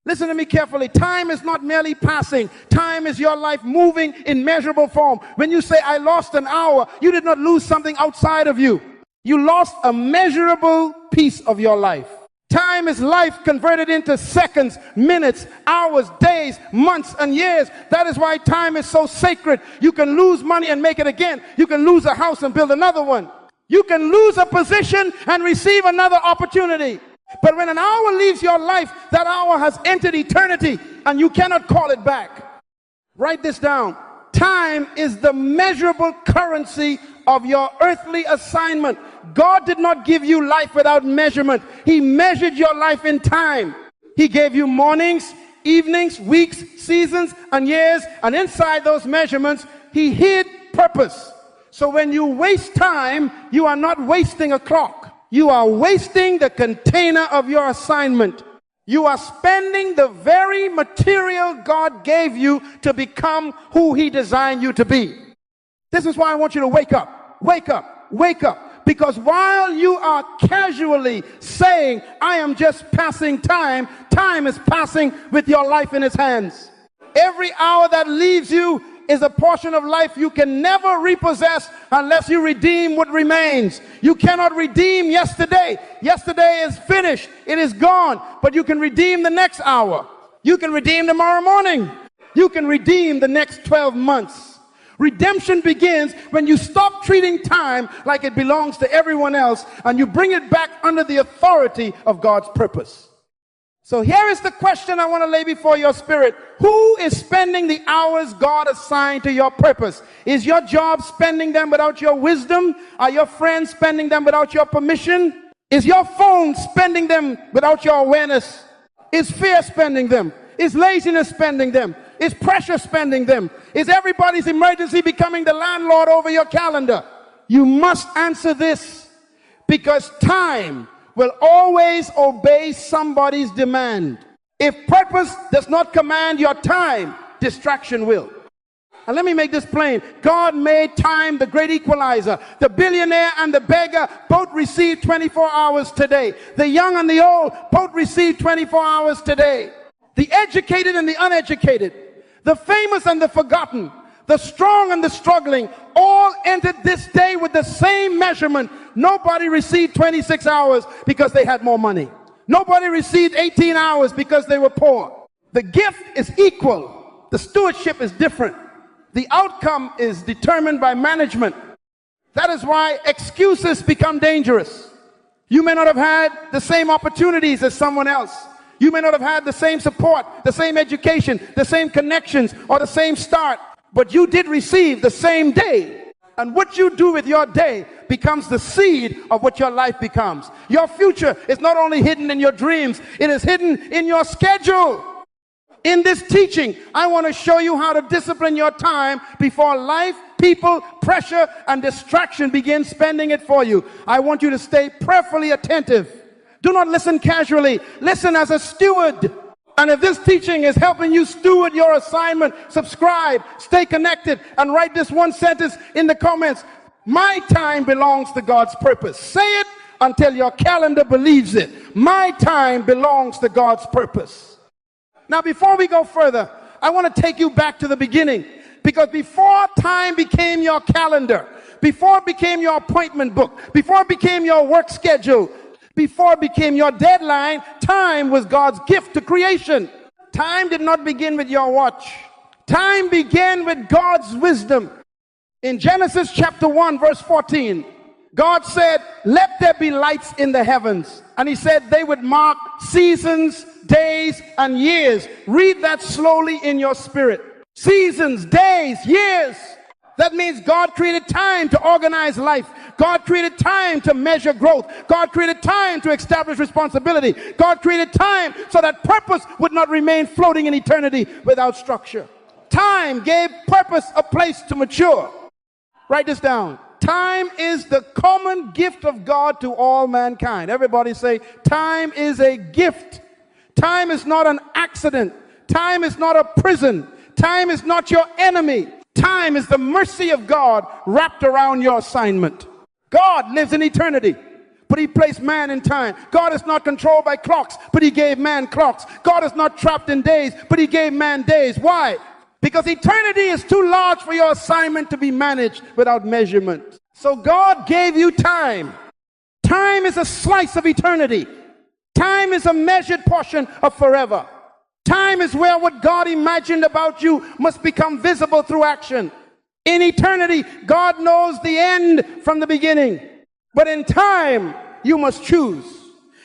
Listen to me carefully. Time is not merely passing. Time is your life moving in measurable form. When you say, I lost an hour, you did not lose something outside of you. You lost a measurable piece of your life. Time is life converted into seconds, minutes, hours, days, months, and years. That is why time is so sacred. You can lose money and make it again. You can lose a house and build another one. You can lose a position and receive another opportunity. But when an hour leaves your life, that hour has entered eternity and you cannot call it back. Write this down. Time is the measurable currency of your earthly assignment. God did not give you life without measurement. He measured your life in time. He gave you mornings, evenings, weeks, seasons, and years. And inside those measurements, He hid purpose. So when you waste time, you are not wasting a clock. You are wasting the container of your assignment. You are spending the very material God gave you to become who He designed you to be. This is why I want you to wake up, wake up, wake up. Because while you are casually saying, I am just passing time, time is passing with your life in His hands. Every hour that leaves you is a portion of life you can never repossess unless you redeem what remains. You cannot redeem yesterday. Yesterday is finished. It is gone. But you can redeem the next hour. You can redeem tomorrow morning. You can redeem the next 12 months. Redemption begins when you stop treating time like it belongs to everyone else and you bring it back under the authority of God's purpose. So here is the question I want to lay before your spirit. Who is spending the hours God assigned to your purpose? Is your job spending them without your wisdom? Are your friends spending them without your permission? Is your phone spending them without your awareness? Is fear spending them? Is laziness spending them? Is pressure spending them? Is everybody's emergency becoming the landlord over your calendar? You must answer this, because time will always obey somebody's demand. If purpose does not command your time, distraction will. And let me make this plain. God made time the great equalizer. The billionaire and the beggar both receive 24 hours today. The young and the old both receive 24 hours today. The educated and the uneducated, the famous and the forgotten, the strong and the struggling, all entered this day with the same measurement. Nobody received 26 hours because they had more money. Nobody received 18 hours because they were poor. The gift is equal. The stewardship is different. The outcome is determined by management. That is why excuses become dangerous. You may not have had the same opportunities as someone else. You may not have had the same support, the same education, the same connections, or the same start, but you did receive the same day. And what you do with your day becomes the seed of what your life becomes. Your future is not only hidden in your dreams, it is hidden in your schedule. In this teaching, I want to show you how to discipline your time before life, people, pressure, and distraction begin spending it for you. I want you to stay prayerfully attentive. Do not listen casually. Listen as a steward. And if this teaching is helping you steward your assignment, subscribe, stay connected, and write this one sentence in the comments. My time belongs to God's purpose. Say it until your calendar believes it. My time belongs to God's purpose. Now, before we go further, I want to take you back to the beginning. Because before time became your calendar, before it became your appointment book, before it became your work schedule, before it became your deadline, time was God's gift to creation. Time did not begin with your watch. Time began with God's wisdom. In Genesis chapter 1, verse 14, God said, let there be lights in the heavens. And He said they would mark seasons, days, and years. Read that slowly in your spirit. Seasons, days, years. That means God created time to organize life. God created time to measure growth. God created time to establish responsibility. God created time so that purpose would not remain floating in eternity without structure. Time gave purpose a place to mature. Write this down. Time is the common gift of God to all mankind. Everybody say, time is a gift. Time is not an accident. Time is not a prison. Time is not your enemy. Time is the mercy of God wrapped around your assignment. God lives in eternity. but he placed man in time. God is not controlled by clocks, but he gave man clocks. God is not trapped in days, but he gave man days. Why? Because eternity is too large for your assignment to be managed without measurement. So God gave you time. Time is a slice of eternity. Time is a measured portion of forever. Time is where what God imagined about you must become visible through action. In eternity, God knows the end from the beginning. But in time, you must choose.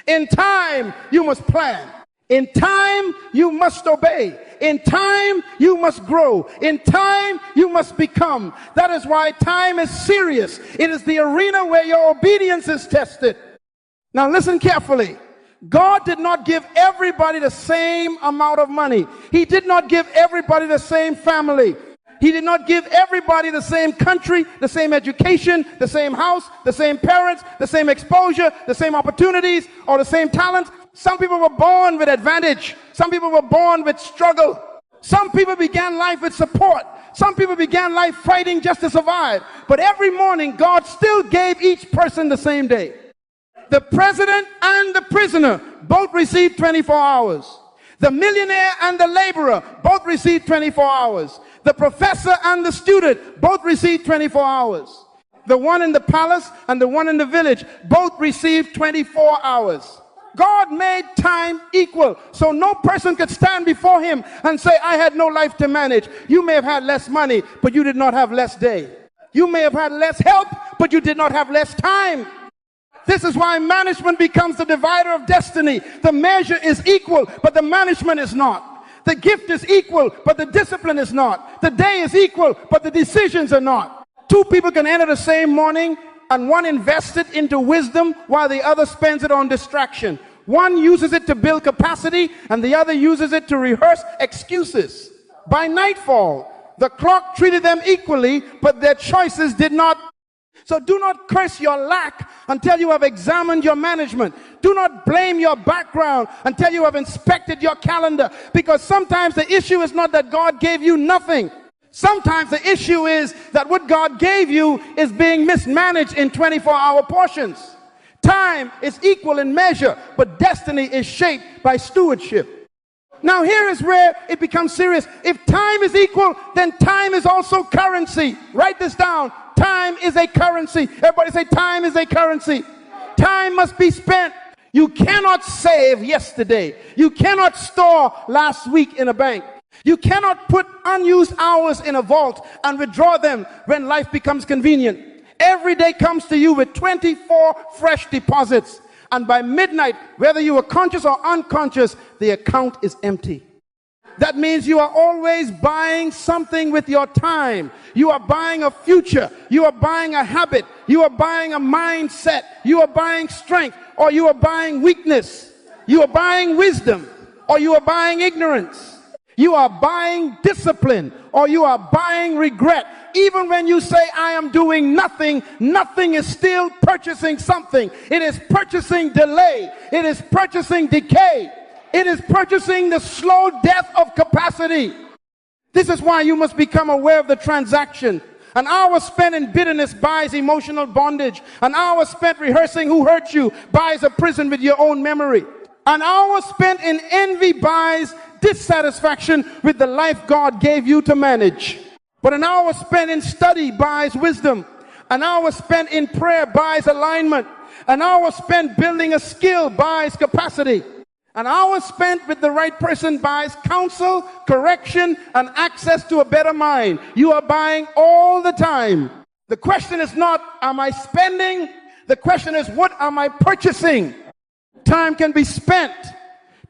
In time, you must plan. In time, you must obey. In time, you must grow. In time, you must become. That is why time is serious. It is the arena where your obedience is tested. Now listen carefully. God did not give everybody the same amount of money. He did not give everybody the same family. He did not give everybody the same country, the same education, the same house, the same parents, the same exposure, the same opportunities, or the same talents. Some people were born with advantage. Some people were born with struggle. Some people began life with support. Some people began life fighting just to survive. But every morning, God still gave each person the same day. The president and the prisoner both received 24 hours. The millionaire and the laborer both received 24 hours. The professor and the student both received 24 hours. The one in the palace and the one in the village both received 24 hours. God made time equal, so no person could stand before him and say, I had no life to manage. You may have had less money, but you did not have less day. You may have had less help, but you did not have less time. This is why management becomes the divider of destiny. The measure is equal, but the management is not. The gift is equal, but the discipline is not. The day is equal, but the decisions are not. Two people can enter the same morning, and one invests it into wisdom while the other spends it on distraction. One uses it to build capacity, and the other uses it to rehearse excuses. By nightfall, the clock treated them equally, but their choices did not. So do not curse your lack until you have examined your management. Do not blame your background until you have inspected your calendar. Because sometimes the issue is not that God gave you nothing. Sometimes the issue is that what God gave you is being mismanaged in 24-hour portions. Time is equal in measure, but destiny is shaped by stewardship. Now here is where it becomes serious. If time is equal, then time is also currency. Write this down. Time is a currency. Everybody say time is a currency. Time must be spent. You cannot save yesterday. You cannot store last week in a bank. You cannot put unused hours in a vault and withdraw them when life becomes convenient. Every day comes to you with 24 fresh deposits. And by midnight, whether you are conscious or unconscious, the account is empty. That means you are always buying something with your time. You are buying a future. You are buying a habit. You are buying a mindset. You are buying strength, or you are buying weakness. You are buying wisdom, or you are buying ignorance. You are buying discipline, or you are buying regret. Even when you say, I am doing nothing, nothing is still purchasing something. It is purchasing delay. It is purchasing decay. It is purchasing the slow death of capacity. This is why you must become aware of the transaction. An hour spent in bitterness buys emotional bondage. An hour spent rehearsing who hurt you buys a prison with your own memory. An hour spent in envy buys dissatisfaction with the life God gave you to manage. But an hour spent in study buys wisdom. An hour spent in prayer buys alignment. An hour spent building a skill buys capacity. An hour spent with the right person buys counsel, correction, and access to a better mind. You are buying all the time. The question is not, am I spending? The question is, what am I purchasing? Time can be spent.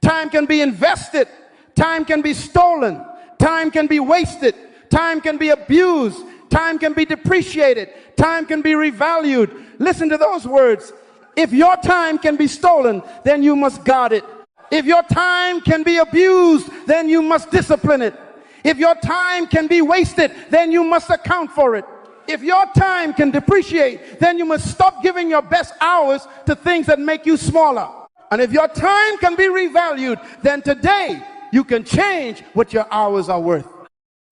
Time can be invested. Time can be stolen. Time can be wasted. Time can be abused. Time can be depreciated. Time can be revalued. Listen to those words. If your time can be stolen, then you must guard it. If your time can be abused, then you must discipline it. If your time can be wasted, then you must account for it. If your time can depreciate, then you must stop giving your best hours to things that make you smaller. And if your time can be revalued, then today you can change what your hours are worth.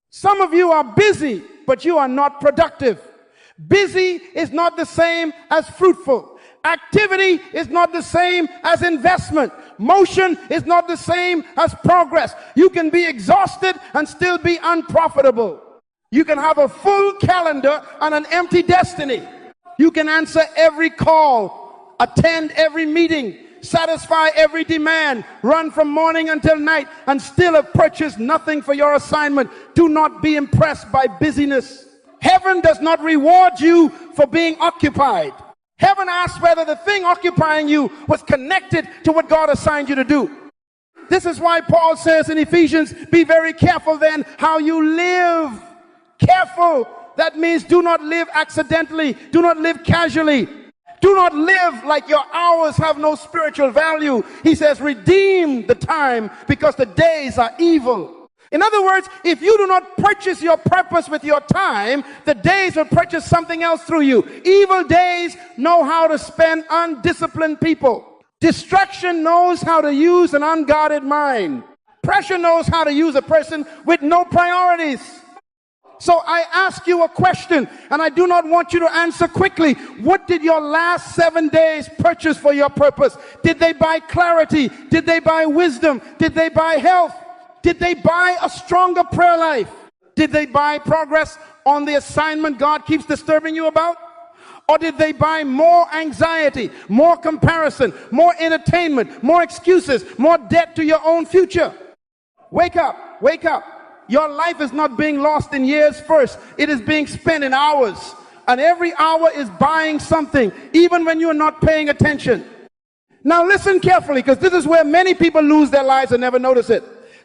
Some of you are busy, but you are not productive. Busy is not the same as fruitful. Activity is not the same as investment. Motion is not the same as progress. You can be exhausted and still be unprofitable. You can have a full calendar and an empty destiny. You can answer every call, attend every meeting, satisfy every demand, run from morning until night, and still have purchased nothing for your assignment. Do not be impressed by busyness. Heaven does not reward you for being occupied. Heaven asks whether the thing occupying you was connected to what God assigned you to do. This is why Paul says in Ephesians, be very careful then how you live. Careful. That means do not live accidentally. Do not live casually. Do not live like your hours have no spiritual value. He says, redeem the time because the days are evil. In other words, if you do not purchase your purpose with your time, the days will purchase something else through you. Evil days know how to spend undisciplined people. Distraction knows how to use an unguarded mind. Pressure knows how to use a person with no priorities. So I ask you a question, and I do not want you to answer quickly. What did your last 7 days purchase for your purpose? Did they buy clarity? Did they buy wisdom? Did they buy health? Did they buy a stronger prayer life? Did they buy progress on the assignment God keeps disturbing you about? Or did they buy more anxiety, more comparison, more entertainment, more excuses, more debt to your own future? Wake up, wake up. Your life is not being lost in years first. It is being spent in hours. And every hour is buying something, even when you're not paying attention. Now listen carefully, because this is where many people lose their lives and never notice it.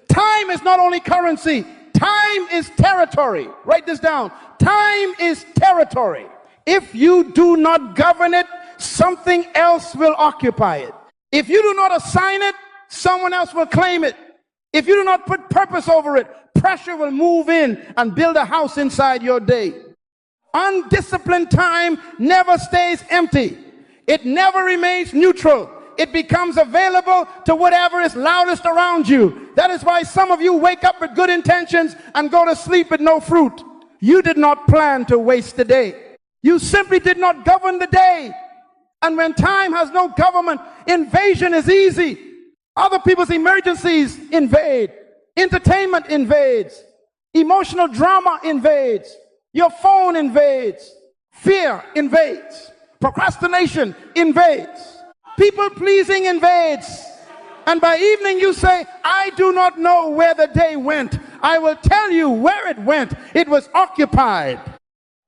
Time is not only currency, time is territory. Write this down. Time is territory. If you do not govern it, something else will occupy it. If you do not assign it, someone else will claim it. If you do not put purpose over it, pressure will move in and build a house inside your day. Undisciplined time never stays empty. It never remains neutral. It becomes available to whatever is loudest around you. That is why some of you wake up with good intentions and go to sleep with no fruit. You did not plan to waste the day. You simply did not govern the day. And when time has no government, invasion is easy. Other people's emergencies invade. Entertainment invades. Emotional drama invades. Your phone invades. Fear invades. Procrastination invades. People pleasing invades. And by evening you say, I do not know where the day went. I will tell you where it went. It was occupied.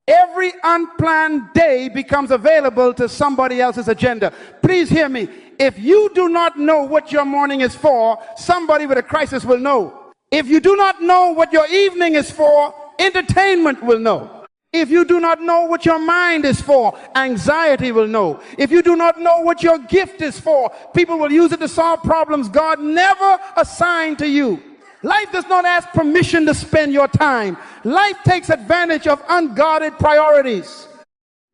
Every unplanned day becomes available to somebody else's agenda. Please hear me. If you do not know what your morning is for, somebody with a crisis will know. If you do not know what your evening is for, entertainment will know. If you do not know what your mind is for, anxiety will know. If you do not know what your gift is for, people will use it to solve problems God never assigned to you. Life does not ask permission to spend your time. Life takes advantage of unguarded priorities.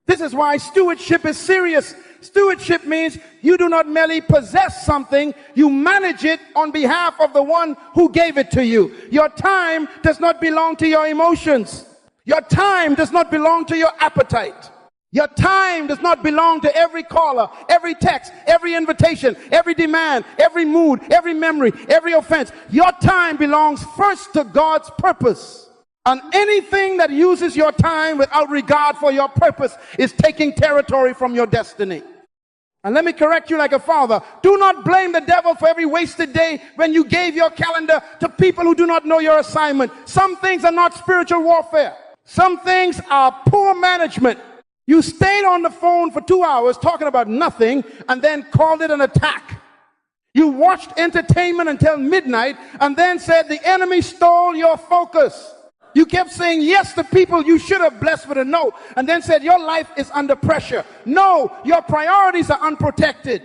This is why stewardship is serious. Stewardship means you do not merely possess something, you manage it on behalf of the one who gave it to you. Your time does not belong to your emotions. Your time does not belong to your appetite. Your time does not belong to every caller, every text, every invitation, every demand, every mood, every memory, every offense. Your time belongs first to God's purpose. And anything that uses your time without regard for your purpose is taking territory from your destiny. And let me correct you like a father. Do not blame the devil for every wasted day when you gave your calendar to people who do not know your assignment. Some things are not spiritual warfare. Some things are poor management. You stayed on the phone for 2 hours talking about nothing and then called it an attack. You watched entertainment until midnight and then said the enemy stole your focus. You kept saying yes to people you should have blessed with a no, and then said your life is under pressure. No, your priorities are unprotected.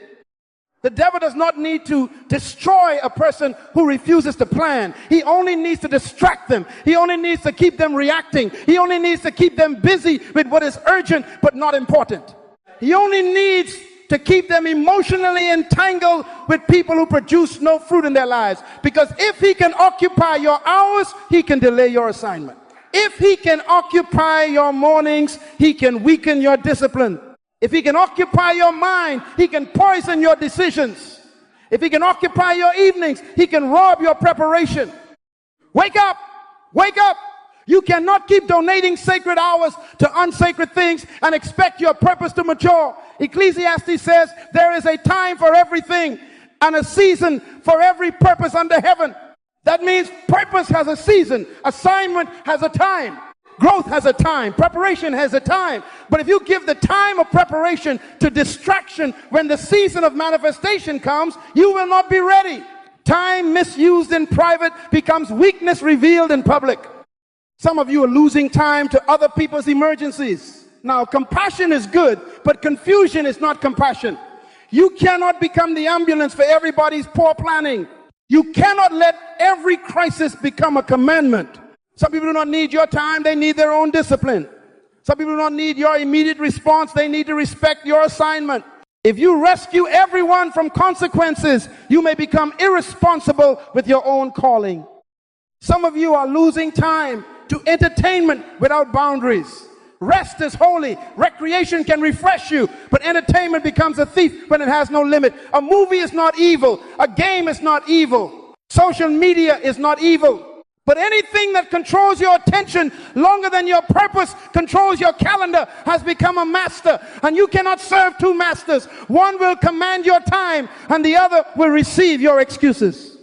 The devil does not need to destroy a person who refuses to plan. He only needs to distract them. He only needs to keep them reacting. He only needs to keep them busy with what is urgent but not important. He only needs to keep them emotionally entangled with people who produce no fruit in their lives. Because if he can occupy your hours, he can delay your assignment. If he can occupy your mornings, he can weaken your discipline. If he can occupy your mind, he can poison your decisions. If he can occupy your evenings, he can rob your preparation. Wake up! Wake up! You cannot keep donating sacred hours to unsacred things and expect your purpose to mature. Ecclesiastes says there is a time for everything and a season for every purpose under heaven. That means purpose has a season, assignment has a time, growth has a time, preparation has a time. But if you give the time of preparation to distraction when the season of manifestation comes, you will not be ready. Time misused in private becomes weakness revealed in public. Some of you are losing time to other people's emergencies. Now, compassion is good, but confusion is not compassion. You cannot become the ambulance for everybody's poor planning. You cannot let every crisis become a commandment. Some people do not need your time, they need their own discipline. Some people do not need your immediate response, they need to respect your assignment. If you rescue everyone from consequences, you may become irresponsible with your own calling. Some of you are losing time to entertainment without boundaries. Rest is holy. Recreation can refresh you, but entertainment becomes a thief when it has no limit. A movie is not evil. A game is not evil. Social media is not evil. But anything that controls your attention longer than your purpose controls your calendar has become a master. And you cannot serve two masters. One will command your time and the other will receive your excuses.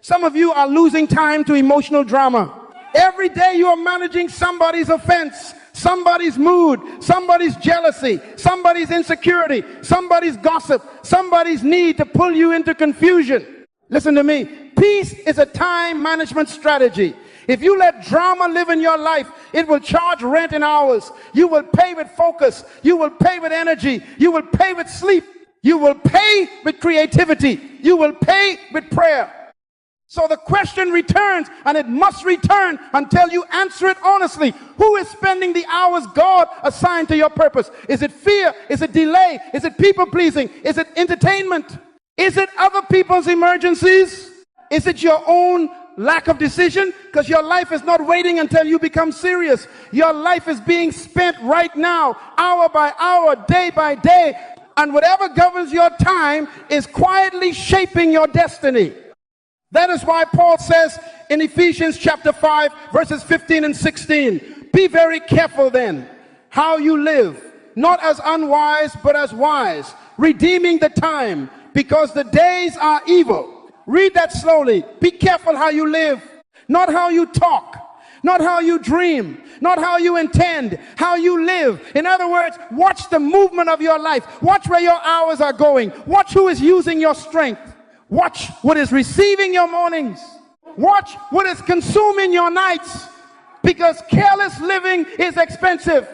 Some of you are losing time to emotional drama. Every day you are managing somebody's offense, somebody's mood, somebody's jealousy, somebody's insecurity, somebody's gossip, somebody's need to pull you into confusion. Listen to me. Peace is a time management strategy. If you let drama live in your life, it will charge rent in hours. You will pay with focus. You will pay with energy. You will pay with sleep. You will pay with creativity. You will pay with prayer. So the question returns, and it must return until you answer it honestly. Who is spending the hours God assigned to your purpose? Is it fear? Is it delay? Is it people pleasing? Is it entertainment? Is it other people's emergencies? Is it your own lack of decision? Because your life is not waiting until you become serious. Your life is being spent right now, hour by hour, day by day. And whatever governs your time is quietly shaping your destiny. That is why Paul says in Ephesians chapter 5, verses 15 and 16, be very careful then how you live, not as unwise, but as wise, redeeming the time, because the days are evil. Read that slowly. Be careful how you live, not how you talk, not how you dream, not how you intend, how you live. In other words, watch the movement of your life. Watch where your hours are going. Watch who is using your strength. Watch what is receiving your mornings. Watch what is consuming your nights, because careless living is expensive.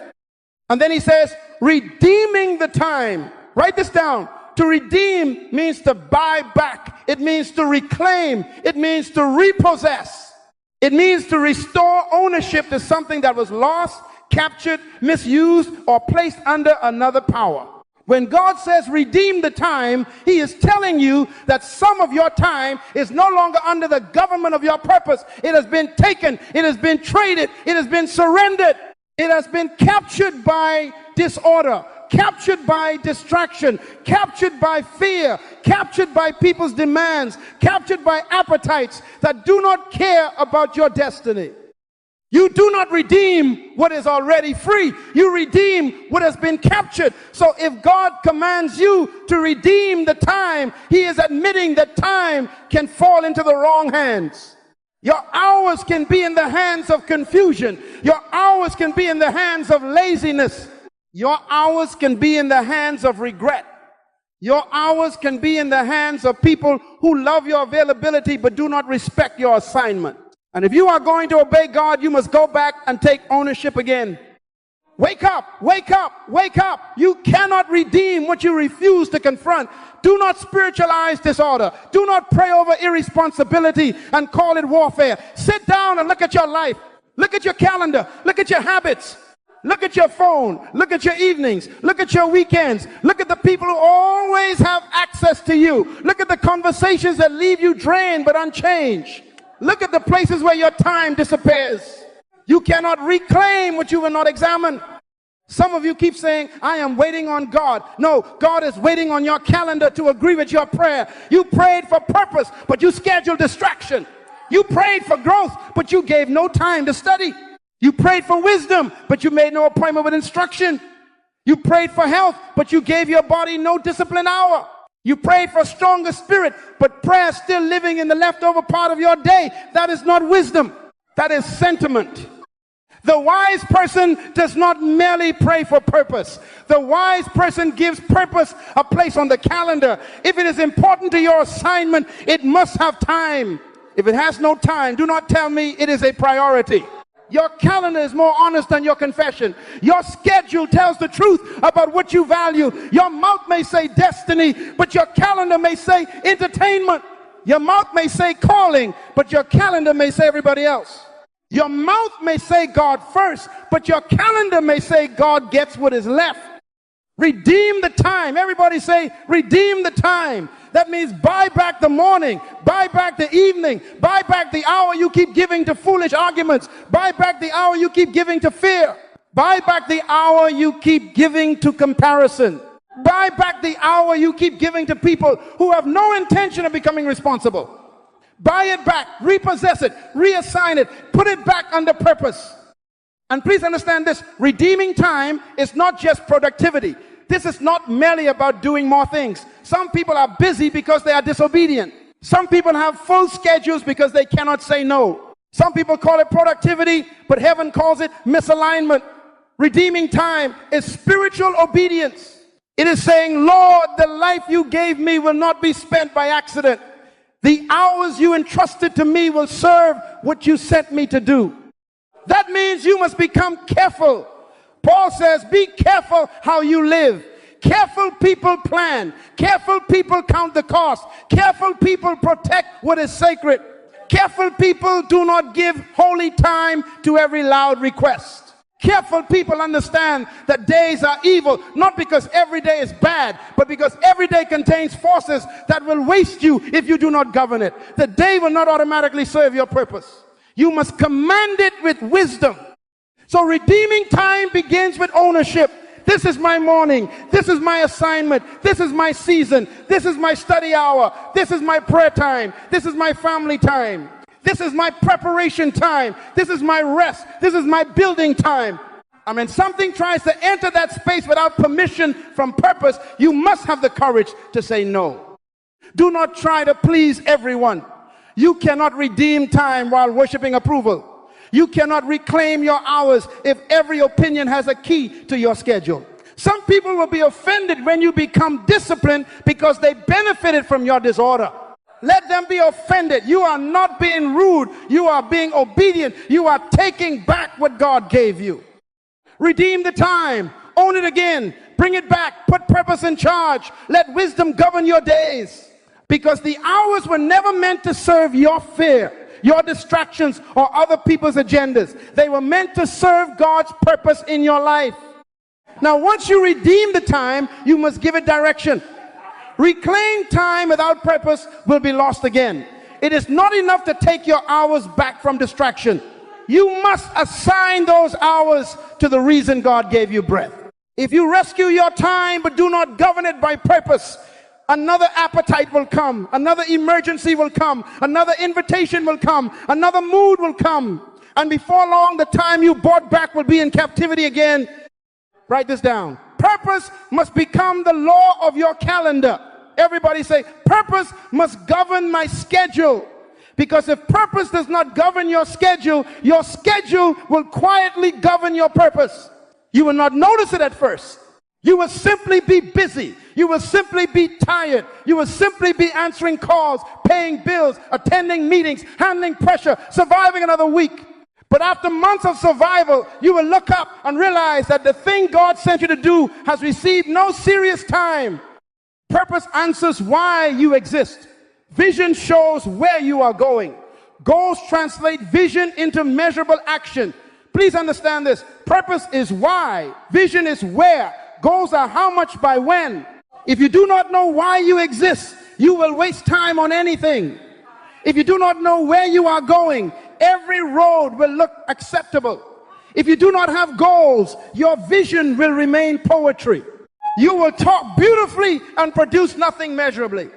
And then he says, redeeming the time. Write this down. To redeem means to buy back. It means to reclaim. It means to repossess. It means to restore ownership to something that was lost, captured, misused, or placed under another power. When God says redeem the time, he is telling you that some of your time is no longer under the government of your purpose. It has been taken, it has been traded, it has been surrendered. It has been captured by disorder, captured by distraction, captured by fear, captured by people's demands, captured by appetites that do not care about your destiny. You do not redeem what is already free. You redeem what has been captured. So if God commands you to redeem the time, he is admitting that time can fall into the wrong hands. Your hours can be in the hands of confusion. Your hours can be in the hands of laziness. Your hours can be in the hands of regret. Your hours can be in the hands of people who love your availability but do not respect your assignment. And if you are going to obey God, you must go back and take ownership again. Wake up, wake up, wake up. You cannot redeem what you refuse to confront. Do not spiritualize disorder. Do not pray over irresponsibility and call it warfare. Sit down and look at your life. Look at your calendar. Look at your habits. Look at your phone. Look at your evenings. Look at your weekends. Look at the people who always have access to you. Look at the conversations that leave you drained but unchanged. Look at the places where your time disappears. You cannot reclaim what you will not examine. Some of you keep saying, I am waiting on God. No, God is waiting on your calendar to agree with your prayer. You prayed for purpose, but you scheduled distraction. You prayed for growth, but you gave no time to study. You prayed for wisdom, but you made no appointment with instruction. You prayed for health, but you gave your body no discipline hour. You prayed for a stronger spirit, but prayer is still living in the leftover part of your day. That is not wisdom. That is sentiment. The wise person does not merely pray for purpose. The wise person gives purpose a place on the calendar. If it is important to your assignment, it must have time. If it has no time, do not tell me it is a priority. Your calendar is more honest than your confession. Your schedule tells the truth about what you value. Your mouth may say destiny, but your calendar may say entertainment. Your mouth may say calling, but your calendar may say everybody else. Your mouth may say God first, but your calendar may say God gets what is left. Redeem the time. Everybody say, redeem the time. That means buy back the morning, buy back the evening, buy back the hour you keep giving to foolish arguments, buy back the hour you keep giving to fear, buy back the hour you keep giving to comparison, buy back the hour you keep giving to people who have no intention of becoming responsible. Buy it back, repossess it, reassign it, put it back under purpose. And please understand this, redeeming time is not just productivity. This is not merely about doing more things. Some people are busy because they are disobedient. Some people have full schedules because they cannot say no. Some people call it productivity, but heaven calls it misalignment. Redeeming time is spiritual obedience. It is saying, Lord, the life you gave me will not be spent by accident. The hours you entrusted to me will serve what you sent me to do. That means you must become careful. Paul says, be careful how you live. Careful people plan. Careful people count the cost. Careful people protect what is sacred. Careful people do not give holy time to every loud request. Careful people understand that days are evil, not because every day is bad, but because every day contains forces that will waste you if you do not govern it. The day will not automatically serve your purpose. You must command it with wisdom. So redeeming time begins with ownership. This is my morning. This is my assignment. This is my season. This is my study hour. This is my prayer time. This is my family time. This is my preparation time. This is my rest. This is my building time. I mean, something tries to enter that space without permission from purpose, you must have the courage to say no. Do not try to please everyone. You cannot redeem time while worshiping approval. You cannot reclaim your hours if every opinion has a key to your schedule. Some people will be offended when you become disciplined because they benefited from your disorder. Let them be offended. You are not being rude. You are being obedient. You are taking back what God gave you. Redeem the time. Own it again. Bring it back. Put purpose in charge. Let wisdom govern your days. Because the hours were never meant to serve your fear, your distractions, or other people's agendas. They were meant to serve God's purpose in your life. Now, once you redeem the time, you must give it direction. Reclaimed time without purpose will be lost again. It is not enough to take your hours back from distraction. You must assign those hours to the reason God gave you breath. If you rescue your time but do not govern it by purpose, another appetite will come, another emergency will come, another invitation will come, another mood will come, and before long the time you bought back will be in captivity again. Write this down. Purpose must become the law of your calendar. Everybody say, purpose must govern my schedule. Because if purpose does not govern your schedule will quietly govern your purpose. You will not notice it at first. You will simply be busy. You will simply be tired. You will simply be answering calls, paying bills, attending meetings, handling pressure, surviving another week. But after months of survival, you will look up and realize that the thing God sent you to do has received no serious time. Purpose answers why you exist. Vision shows where you are going. Goals translate vision into measurable action. Please understand this. Purpose is why. Vision is where. Goals are how much by when. If you do not know why you exist, you will waste time on anything. If you do not know where you are going, every road will look acceptable. If you do not have goals, your vision will remain poetry. You will talk beautifully and produce nothing measurably.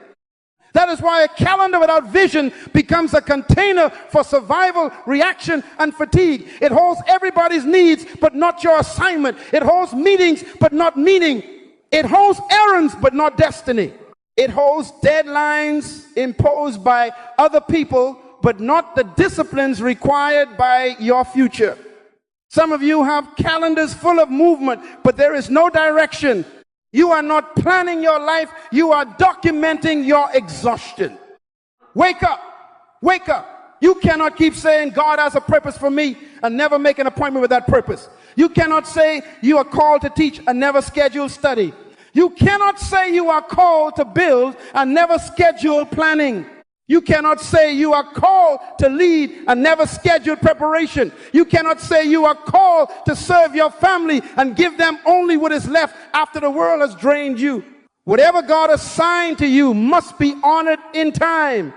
That is why a calendar without vision becomes a container for survival, reaction, and fatigue. It holds everybody's needs, but not your assignment. It holds meetings, but not meaning. It holds errands, but not destiny. It holds deadlines imposed by other people, but not the disciplines required by your future. Some of you have calendars full of movement, but there is no direction. You are not planning your life. You are documenting your exhaustion. Wake up. Wake up. You cannot keep saying God has a purpose for me and never make an appointment with that purpose. You cannot say you are called to teach and never schedule study. You cannot say you are called to build and never schedule planning. You cannot say you are called to lead and never schedule preparation. You cannot say you are called to serve your family and give them only what is left after the world has drained you. Whatever God assigned to you must be honored in time.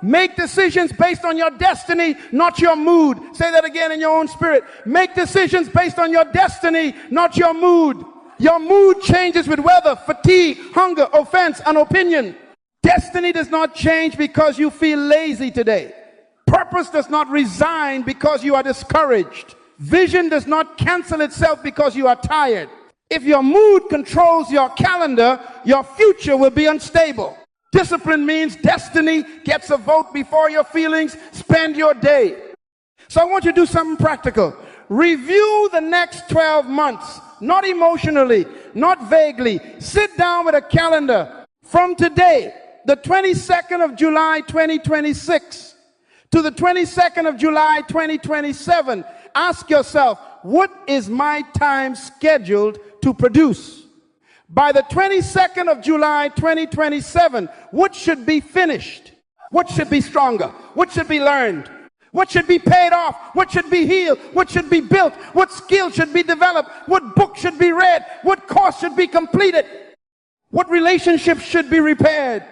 Make decisions based on your destiny, not your mood. Say that again in your own spirit. Make decisions based on your destiny, not your mood. Your mood changes with weather, fatigue, hunger, offense, and opinion. Destiny does not change because you feel lazy today. Purpose does not resign because you are discouraged. Vision does not cancel itself because you are tired. If your mood controls your calendar, your future will be unstable. Discipline means destiny gets a vote before your feelings. Spend your day. So I want you to do something practical. Review the next 12 months, not emotionally, not vaguely. Sit down with a calendar from today, the 22nd of July 2026 to the 22nd of July 2027. Ask yourself, what is my time scheduled to produce? By the 22nd of July 2027, what should be finished? What should be stronger? What should be learned? What should be paid off? What should be healed? What should be built? What skill should be developed? What book should be read? What course should be completed? What relationships should be repaired?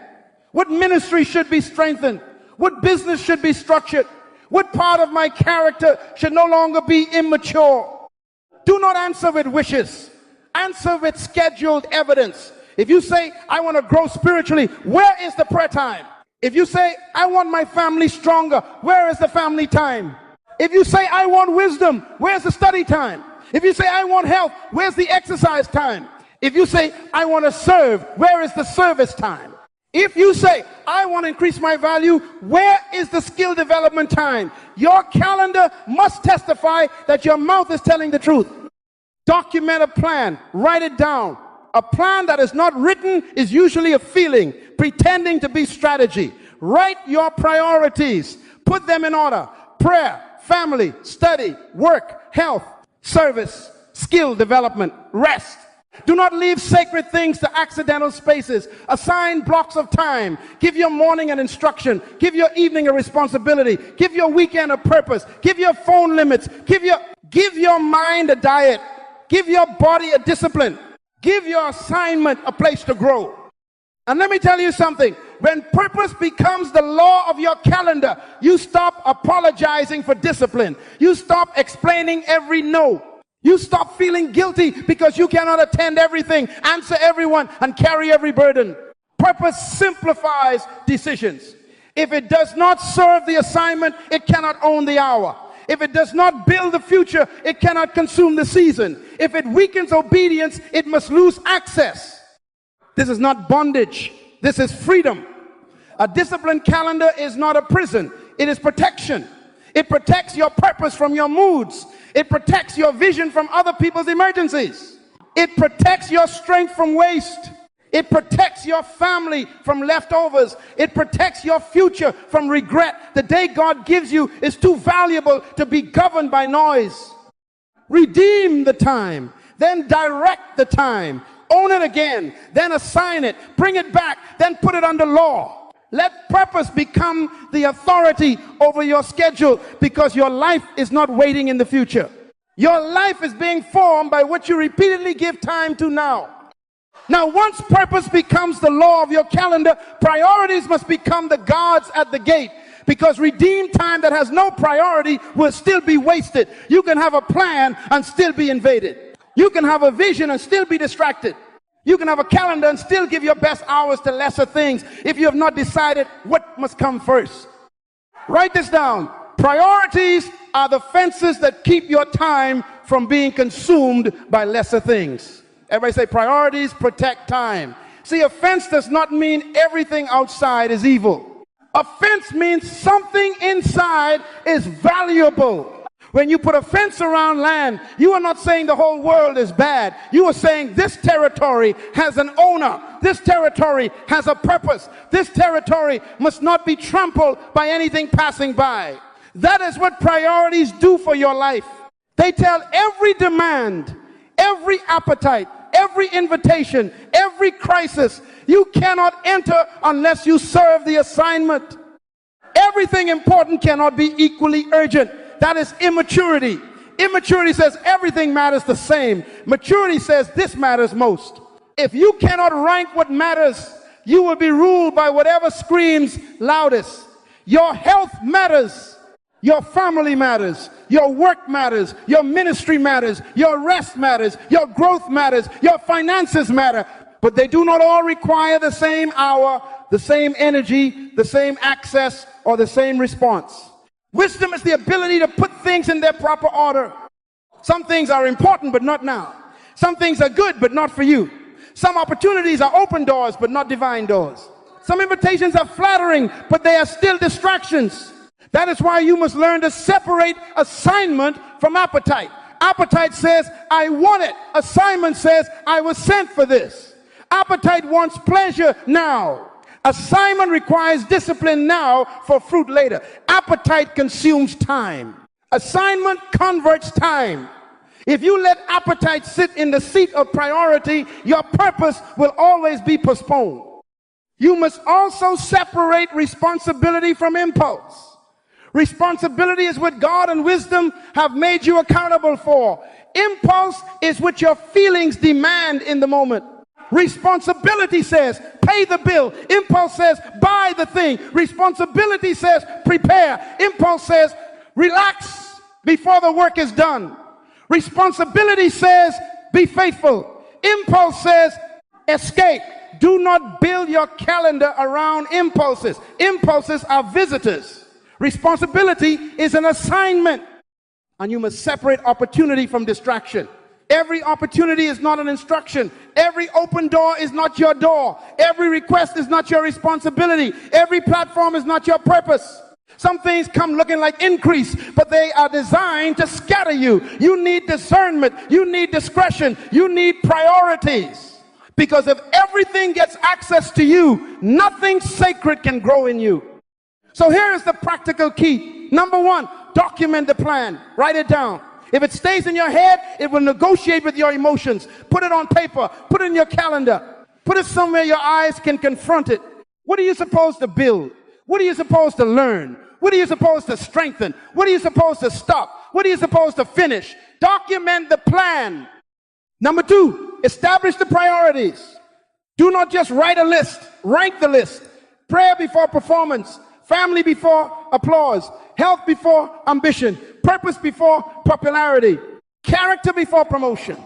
What ministry should be strengthened? What business should be structured? What part of my character should no longer be immature? Do not answer with wishes. Answer with scheduled evidence. If you say, I want to grow spiritually, where is the prayer time? If you say, I want my family stronger, where is the family time? If you say, I want wisdom, where's the study time? If you say, I want health, where's the exercise time? If you say, I want to serve, where is the service time? If you say, I want to increase my value, where is the skill development time? Your calendar must testify that your mouth is telling the truth. Document a plan. Write it down. A plan that is not written is usually a feeling, pretending to be strategy. Write your priorities. Put them in order. Prayer, family, study, work, health, service, skill development, rest. Do not leave sacred things to accidental spaces. Assign blocks of time. Give your morning an instruction. Give your evening a responsibility. Give your weekend a purpose. Give your phone limits. Give your mind a diet. Give your body a discipline. Give your assignment a place to grow. And let me tell you something. When purpose becomes the law of your calendar, you stop apologizing for discipline. You stop explaining every no. You stop feeling guilty because you cannot attend everything, answer everyone, and carry every burden. Purpose simplifies decisions. If it does not serve the assignment, it cannot own the hour. If it does not build the future, it cannot consume the season. If it weakens obedience, it must lose access. This is not bondage. This is freedom. A disciplined calendar is not a prison. It is protection. It protects your purpose from your moods. It protects your vision from other people's emergencies. It protects your strength from waste. It protects your family from leftovers. It protects your future from regret. The day God gives you is too valuable to be governed by noise. Redeem the time, then direct the time. Own it again, then assign it. Bring it back, then put it under law. Let purpose become the authority over your schedule, because your life is not waiting in the future. Your life is being formed by what you repeatedly give time to now. Now, once purpose becomes the law of your calendar, priorities must become the guards at the gate. Because redeemed time that has no priority will still be wasted. You can have a plan and still be invaded. You can have a vision and still be distracted. You can have a calendar and still give your best hours to lesser things if you have not decided what must come first. Write this down. Priorities are the fences that keep your time from being consumed by lesser things. Everybody say, priorities protect time. See, a fence does not mean everything outside is evil. A fence means something inside is valuable. When you put a fence around land, you are not saying the whole world is bad. You are saying this territory has an owner. This territory has a purpose. This territory must not be trampled by anything passing by. That is what priorities do for your life. They tell every demand, every appetite, every invitation, every crisis, you cannot enter unless you serve the assignment. Everything important cannot be equally urgent. That is immaturity. Immaturity says everything matters the same. Maturity says this matters most. If you cannot rank what matters, you will be ruled by whatever screams loudest. Your health matters. Your family matters. Your work matters. Your ministry matters. Your rest matters. Your growth matters. Your finances matter. But they do not all require the same hour, the same energy, the same access, or the same response. Wisdom is the ability to put things in their proper order. Some things are important, but not now. Some things are good, but not for you. Some opportunities are open doors, but not divine doors. Some invitations are flattering, but they are still distractions. That is why you must learn to separate assignment from appetite. Appetite says, I want it. Assignment says, I was sent for this. Appetite wants pleasure now. Assignment requires discipline now for fruit later. Appetite consumes time. Assignment converts time. If you let appetite sit in the seat of priority, your purpose will always be postponed. You must also separate responsibility from impulse. Responsibility is what God and wisdom have made you accountable for. Impulse is what your feelings demand in the moment. Responsibility says, pay the bill. Impulse says, buy the thing. Responsibility says, prepare. Impulse says, relax before the work is done. Responsibility says, be faithful. Impulse says, escape. Do not build your calendar around impulses. Impulses are visitors. Responsibility is an assignment, and you must separate opportunity from distraction. Every opportunity is not an instruction. Every open door is not your door. Every request is not your responsibility. Every platform is not your purpose. Some things come looking like increase, but they are designed to scatter you. You need discernment. You need discretion. You need priorities. Because if everything gets access to you, nothing sacred can grow in you. So here is the practical key. Number one, document the plan. Write it down. If it stays in your head, it will negotiate with your emotions. Put it on paper. Put it in your calendar. Put it somewhere your eyes can confront it. What are you supposed to build? What are you supposed to learn? What are you supposed to strengthen? What are you supposed to stop? What are you supposed to finish? Document the plan. Number two, establish the priorities. Do not just write a list. Rank the list. Prayer before performance. Family before applause. Health before ambition. Purpose before popularity. Character before promotion.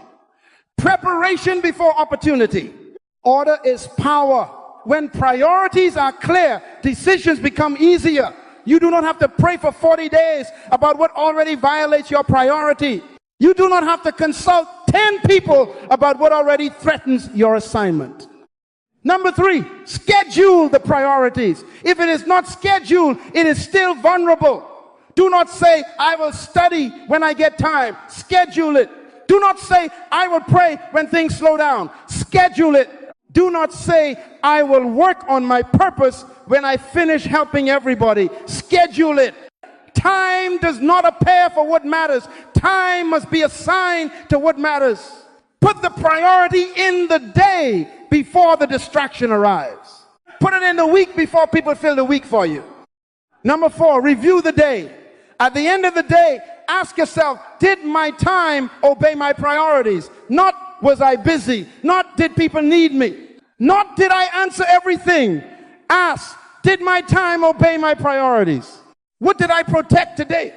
Preparation before opportunity. Order is power. When priorities are clear, decisions become easier. You do not have to pray for 40 days about what already violates your priority. You do not have to consult 10 people about what already threatens your assignment. Number three, schedule the priorities. If it is not scheduled, it is still vulnerable. Do not say, I will study when I get time. Schedule it. Do not say, I will pray when things slow down. Schedule it. Do not say, I will work on my purpose when I finish helping everybody. Schedule it. Time does not appear for what matters. Time must be assigned to what matters. Put the priority in the day before the distraction arrives. Put it in the week before people fill the week for you. Number four, review the day. At the end of the day, ask yourself, did my time obey my priorities? Not was I busy? Not did people need me? Not did I answer everything? Ask, Did my time obey my priorities? What did I protect today?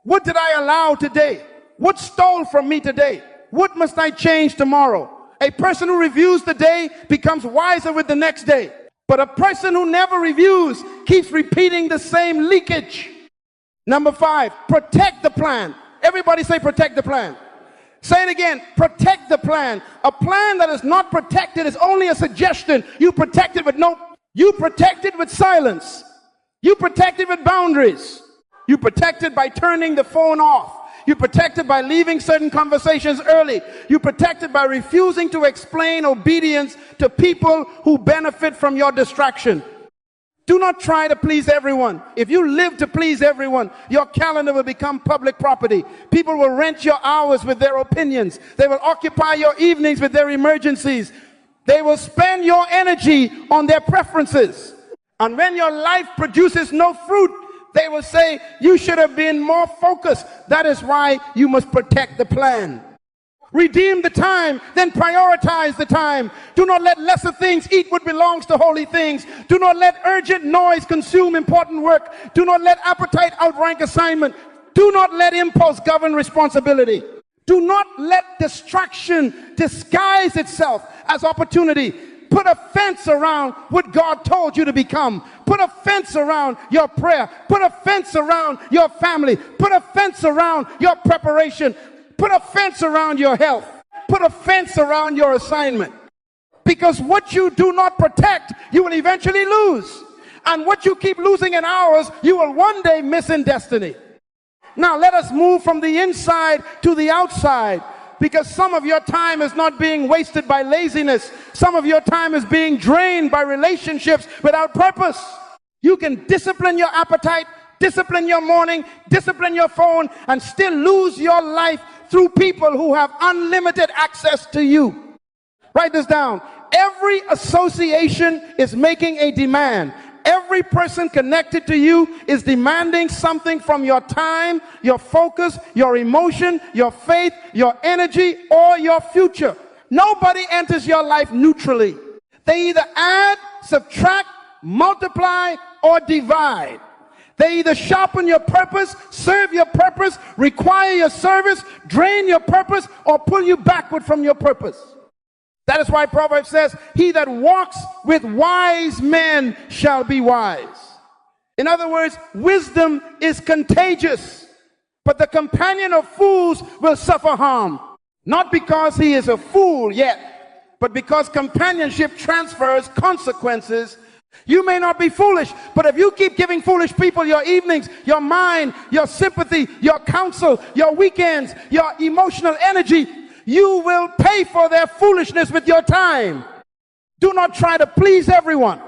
What did I allow today? What stole from me today? What must I change tomorrow? A person who reviews the day becomes wiser with the next day. But a person who never reviews keeps repeating the same leakage. Number 5, protect the plan. Everybody say protect the plan. Say it again, protect the plan. A plan that is not protected is only a suggestion. You protect it with you protect it with silence. You protect it with boundaries. You protect it by turning the phone off. You protect it by leaving certain conversations early. You protect it by refusing to explain obedience to people who benefit from your distraction. Do not try to please everyone. If you live to please everyone, your calendar will become public property. People will rent your hours with their opinions. They will occupy your evenings with their emergencies. They will spend your energy on their preferences. And when your life produces no fruit, they will say, you should have been more focused. That is why you must protect the plan. Redeem the time, then prioritize the time. Do not let lesser things eat what belongs to holy things. Do not let urgent noise consume important work. Do not let appetite outrank assignment. Do not let impulse govern responsibility. Do not let distraction disguise itself as opportunity. Put a fence around what God told you to become. Put a fence around your prayer. Put a fence around your family. Put a fence around your preparation. Put a fence around your health. Put a fence around your assignment. Because what you do not protect, you will eventually lose. And what you keep losing in hours, you will one day miss in destiny. Now let us move from the inside to the outside. Because some of your time is not being wasted by laziness. Some of your time is being drained by relationships without purpose. You can discipline your appetite, discipline your morning, discipline your phone, and still lose your life through people who have unlimited access to you. Write this down. Every association is making a demand. Every person connected to you is demanding something from your time, your focus, your emotion, your faith, your energy, or your future. Nobody enters your life neutrally. They either add, subtract, multiply, or divide. They either sharpen your purpose, serve your purpose, require your service, drain your purpose, or pull you backward from your purpose. That is why Proverbs says, he that walks with wise men shall be wise. In other words, wisdom is contagious, but the companion of fools will suffer harm. Not because he is a fool yet, but because companionship transfers consequences. You may not be foolish, but if you keep giving foolish people your evenings, your mind, your sympathy, your counsel, your weekends, your emotional energy, you will pay for their foolishness with your time. Do not try to please everyone.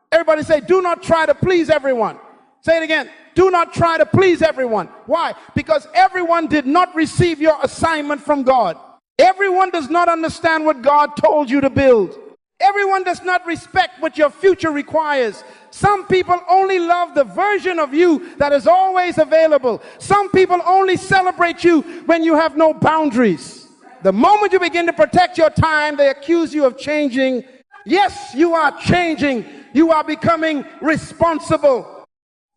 Everybody say, do not try to please everyone. Say it again. Do not try to please everyone. Why? Because everyone did not receive your assignment from God. Everyone does not understand what God told you to build. Everyone does not respect what your future requires. Some people only love the version of you that is always available. Some people only celebrate you when you have no boundaries. The moment you begin to protect your time, they accuse you of changing. Yes, you are changing. You are becoming responsible.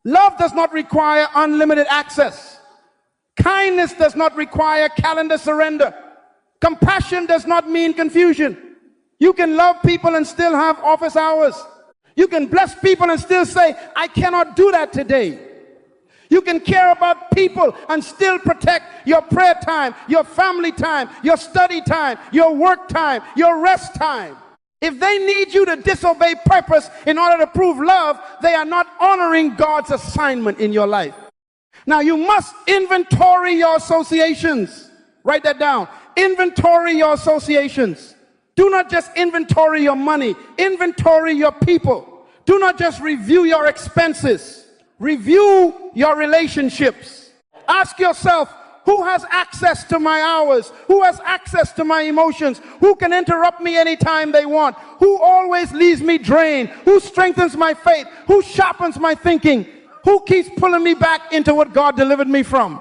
Love does not require unlimited access. Kindness does not require calendar surrender. Compassion does not mean confusion. You can love people and still have office hours. You can bless people and still say, I cannot do that today. You can care about people and still protect your prayer time, your family time, your study time, your work time, your rest time. If they need you to disobey purpose in order to prove love, they are not honoring God's assignment in your life. Now you must inventory your associations. Write that down. Inventory your associations. Do not just inventory your money. Inventory your people. Do not just review your expenses. Review your relationships. Ask yourself, who has access to my hours? Who has access to my emotions? Who can interrupt me anytime they want? Who always leaves me drained? Who strengthens my faith? Who sharpens my thinking? Who keeps pulling me back into what God delivered me from?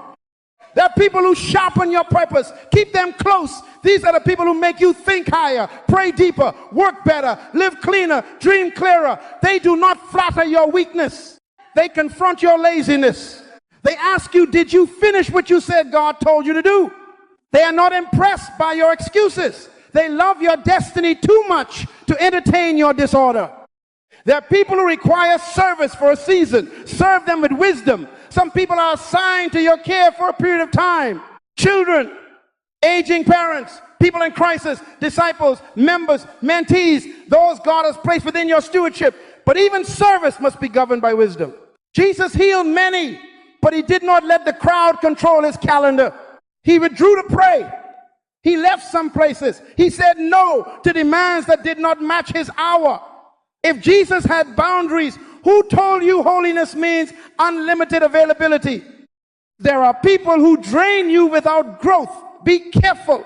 There are people who sharpen your purpose. Keep them close. These are the people who make you think higher, pray deeper, work better, live cleaner, dream clearer. They do not flatter your weakness. They confront your laziness. They ask you, did you finish what you said God told you to do? They are not impressed by your excuses. They love your destiny too much to entertain your disorder. There are people who require service for a season. Serve them with wisdom. Some people are assigned to your care for a period of time. Children, aging parents, people in crisis, disciples, members, mentees, those God has placed within your stewardship. But even service must be governed by wisdom. Jesus healed many, but he did not let the crowd control his calendar. He withdrew to pray. He left some places. He said no to demands that did not match his hour. If Jesus had boundaries, who told you holiness means unlimited availability? There are people who drain you without growth. Be careful.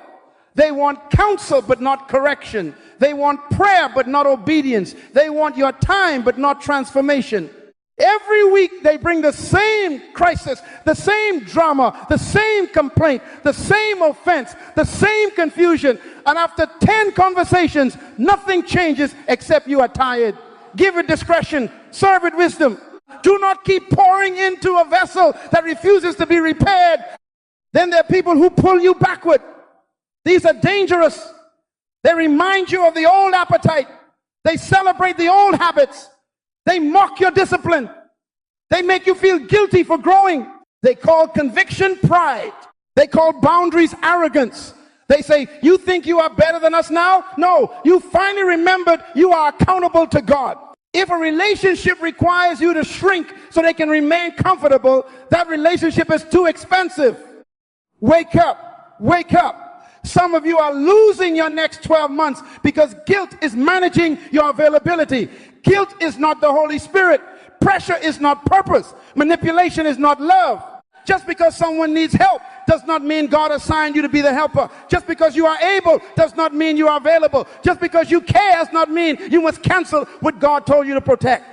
They want counsel but not correction. They want prayer but not obedience. They want your time but not transformation. Every week they bring the same crisis, the same drama, the same complaint, the same offense, the same confusion. And after 10 conversations, nothing changes except you are tired. Give it discretion. Serve it wisdom. Do not keep pouring into a vessel that refuses to be repaired. Then there are people who pull you backward. These are dangerous. They remind you of the old appetite. They celebrate the old habits. They mock your discipline. They make you feel guilty for growing. They call conviction pride. They call boundaries arrogance. They say, you think you are better than us now? No, you finally remembered you are accountable to God. If a relationship requires you to shrink so they can remain comfortable, that relationship is too expensive. Wake up, wake up. Some of you are losing your next 12 months because guilt is managing your availability. Guilt is not the Holy Spirit. Pressure is not purpose. Manipulation is not love. Just because someone needs help does not mean God assigned you to be the helper. Just because you are able does not mean you are available. Just because you care does not mean you must cancel what God told you to protect.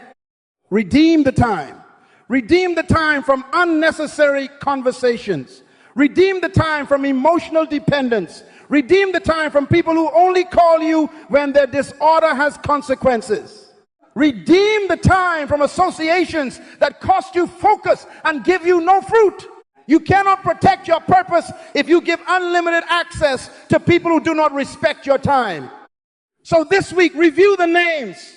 Redeem the time. Redeem the time from unnecessary conversations. Redeem the time from emotional dependence. Redeem the time from people who only call you when their disorder has consequences. Redeem the time from associations that cost you focus and give you no fruit. You cannot protect your purpose if you give unlimited access to people who do not respect your time. So this week, review the names,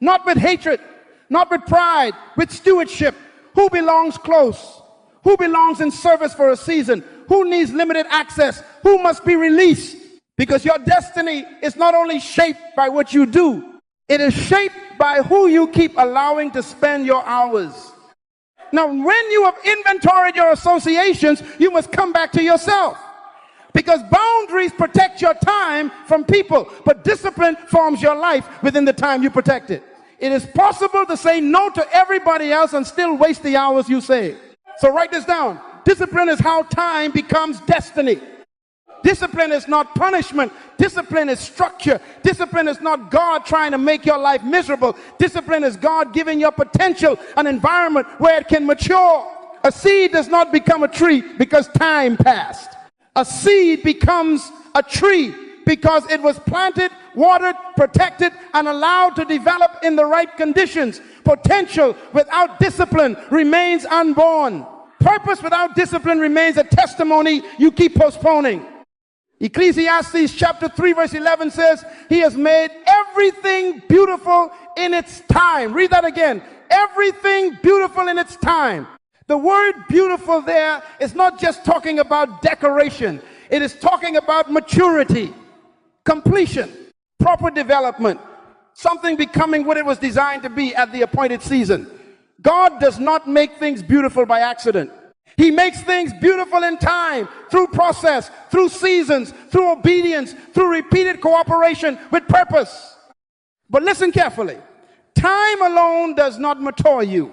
not with hatred, not with pride, with stewardship. Who belongs close? Who belongs in service for a season? Who needs limited access? Who must be released? Because your destiny is not only shaped by what you do, it is shaped by who you keep allowing to spend your hours. Now, when you have inventoried your associations, you must come back to yourself. Because boundaries protect your time from people, but discipline forms your life within the time you protect it. It is possible to say no to everybody else and still waste the hours you save. So write this down. Discipline is how time becomes destiny. Discipline is not punishment. Discipline is structure. Discipline is not God trying to make your life miserable. Discipline is God giving your potential an environment where it can mature. A seed does not become a tree because time passed. A seed becomes a tree because it was planted, watered, protected, and allowed to develop in the right conditions. Potential without discipline remains unborn. Purpose without discipline remains a testimony you keep postponing. Ecclesiastes chapter 3 verse 11 says, he has made everything beautiful in its time. Read that again. Everything beautiful in its time. The word beautiful there is not just talking about decoration. It is talking about maturity, completion, proper development, something becoming what it was designed to be at the appointed season. God does not make things beautiful by accident. He makes things beautiful in time, through process, through seasons, through obedience, through repeated cooperation with purpose. But listen carefully. Time alone does not mature you.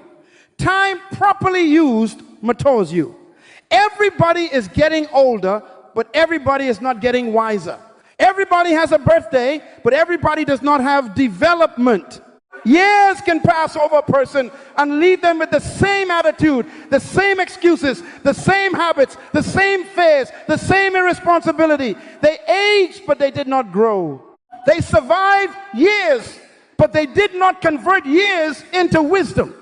Time properly used matures you. Everybody is getting older, but everybody is not getting wiser. Everybody has a birthday, but everybody does not have development. Years can pass over a person and leave them with the same attitude, the same excuses, the same habits, the same fears, the same irresponsibility. They aged, but they did not grow. They survived years, but they did not convert years into wisdom.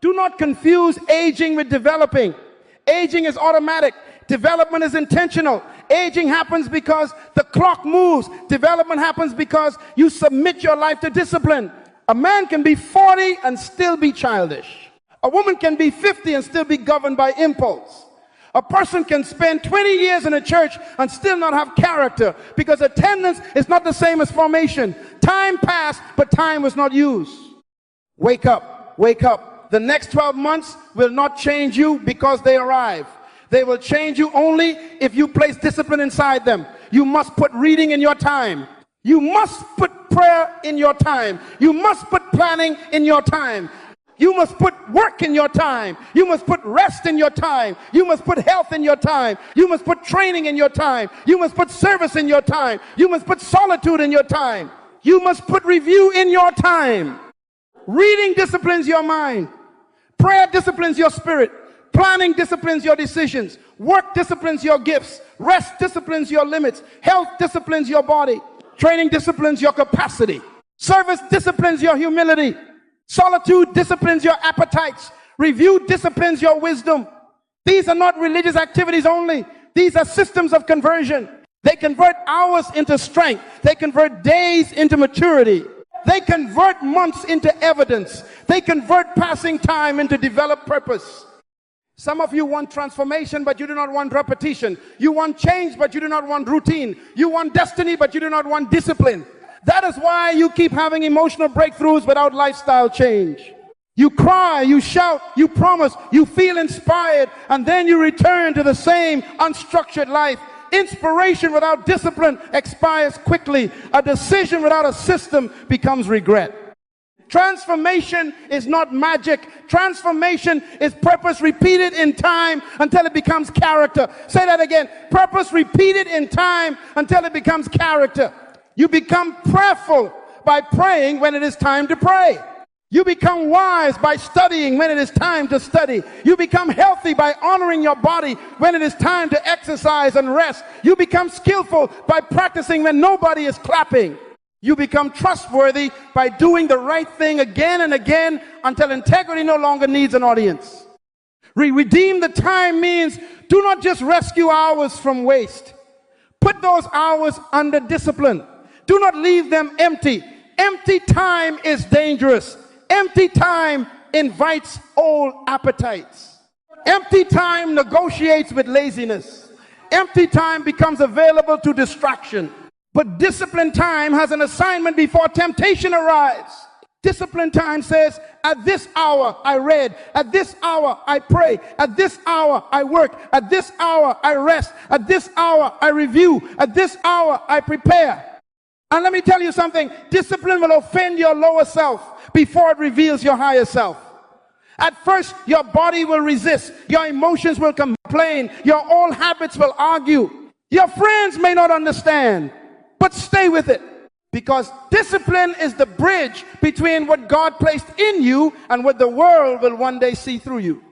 Do not confuse aging with developing. Aging is automatic. Development is intentional. Aging happens because the clock moves. Development happens because you submit your life to discipline. A man can be 40 and still be childish. A woman can be 50 and still be governed by impulse. A person can spend 20 years in a church and still not have character, because attendance is not the same as formation. Time passed, but time was not used. Wake up, wake up. The next 12 months will not change you because they arrive. They will change you only if you place discipline inside them. You must put reading in your time. You must put prayer in your time. You must put planning in your time. You must put work in your time. You must put rest in your time. You must put health in your time. You must put training in your time. You must put service in your time. You must put solitude in your time. You must put review in your time. Reading disciplines your mind. Prayer disciplines your spirit. Planning disciplines your decisions. Work disciplines your gifts. Rest disciplines your limits. Health disciplines your body. Training disciplines your capacity. Service disciplines your humility. Solitude disciplines your appetites. Review disciplines your wisdom. These are not religious activities only. These are systems of conversion. They convert hours into strength. They convert days into maturity. They convert months into evidence. They convert passing time into developed purpose. Some of you want transformation, but you do not want repetition. You want change, but you do not want routine. You want destiny, but you do not want discipline. That is why you keep having emotional breakthroughs without lifestyle change. You cry, you shout, you promise, you feel inspired, and then you return to the same unstructured life. Inspiration without discipline expires quickly. A decision without a system becomes regret. Transformation is not magic. Transformation is purpose repeated in time until it becomes character. Say that again. Purpose repeated in time until it becomes character. You become prayerful by praying when it is time to pray. You become wise by studying when it is time to study. You become healthy by honoring your body when it is time to exercise and rest. You become skillful by practicing when nobody is clapping. You become trustworthy by doing the right thing again and again until integrity no longer needs an audience. Redeem the time means do not just rescue hours from waste. Put those hours under discipline. Do not leave them empty. Empty time is dangerous. Empty time invites old appetites. Empty time negotiates with laziness. Empty time becomes available to distraction. But disciplined time has an assignment before temptation arrives. Disciplined time says, at this hour I read, at this hour I pray, at this hour I work, at this hour I rest, at this hour I review, at this hour I prepare. And let me tell you something, discipline will offend your lower self before it reveals your higher self. At first, your body will resist, your emotions will complain, your old habits will argue. Your friends may not understand, but stay with it, because discipline is the bridge between what God placed in you and what the world will one day see through you.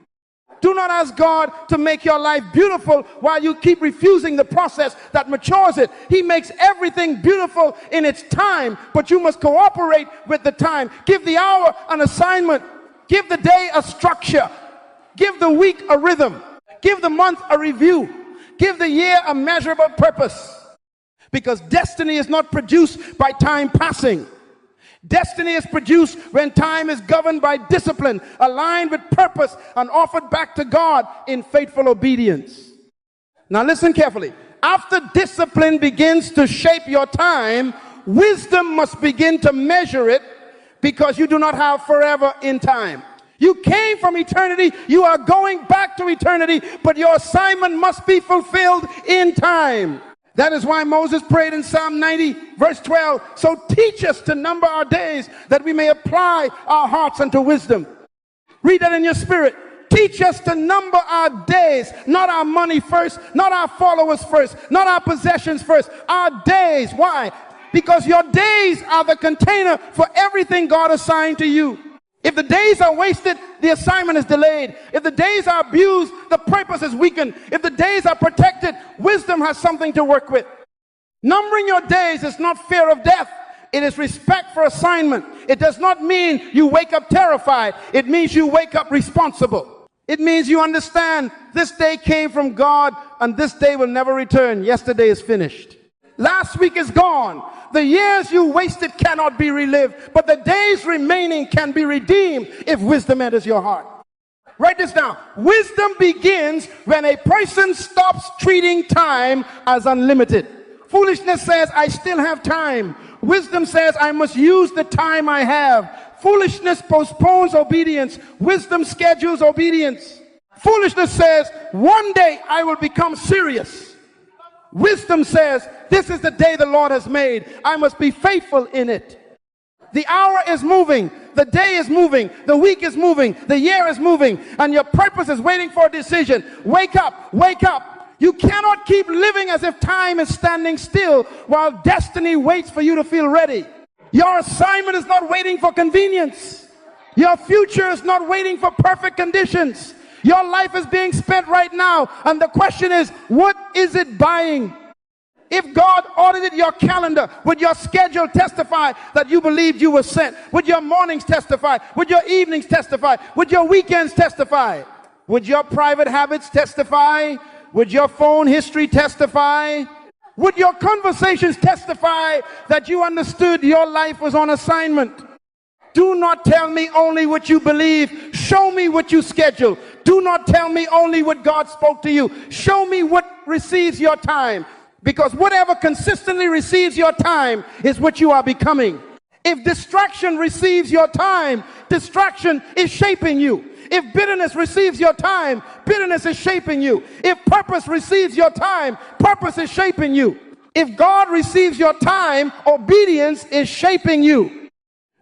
Do not ask God to make your life beautiful while you keep refusing the process that matures it. He makes everything beautiful in its time, but you must cooperate with the time. Give the hour an assignment. Give the day a structure. Give the week a rhythm. Give the month a review. Give the year a measurable purpose. Because destiny is not produced by time passing. Destiny is produced when time is governed by discipline, aligned with purpose, and offered back to God in faithful obedience. Now listen carefully. After discipline begins to shape your time, wisdom must begin to measure it, because you do not have forever in time. You came from eternity, you are going back to eternity, but your assignment must be fulfilled in time. That is why Moses prayed in Psalm 90, verse 12, so teach us to number our days that we may apply our hearts unto wisdom. Read that in your spirit. Teach us to number our days, not our money first, not our followers first, not our possessions first, our days. Why? Because your days are the container for everything God assigned to you. If the days are wasted, the assignment is delayed. If the days are abused, the purpose is weakened. If the days are protected, wisdom has something to work with. Numbering your days is not fear of death. It is respect for assignment. It does not mean you wake up terrified. It means you wake up responsible. It means you understand this day came from God and this day will never return. Yesterday is finished. Last week is gone. The years you wasted cannot be relived, but the days remaining can be redeemed if wisdom enters your heart. Write this down. Wisdom begins when a person stops treating time as unlimited. Foolishness says, I still have time. Wisdom says, I must use the time I have. Foolishness postpones obedience. Wisdom schedules obedience. Foolishness says, one day I will become serious. Wisdom says, this is the day the Lord has made. I must be faithful in it. The hour is moving. The day is moving. The week is moving. The year is moving. And your purpose is waiting for a decision. Wake up. Wake up. You cannot keep living as if time is standing still while destiny waits for you to feel ready. Your assignment is not waiting for convenience. Your future is not waiting for perfect conditions. Your life is being spent right now. And the question is, what is it buying? If God audited your calendar, would your schedule testify that you believed you were sent? Would your mornings testify? Would your evenings testify? Would your weekends testify? Would your private habits testify? Would your phone history testify? Would your conversations testify that you understood your life was on assignment? Do not tell me only what you believe. Show me what you schedule. Do not tell me only what God spoke to you. Show me what receives your time. Because whatever consistently receives your time is what you are becoming. If distraction receives your time, distraction is shaping you. If bitterness receives your time, bitterness is shaping you. If purpose receives your time, purpose is shaping you. If God receives your time, obedience is shaping you.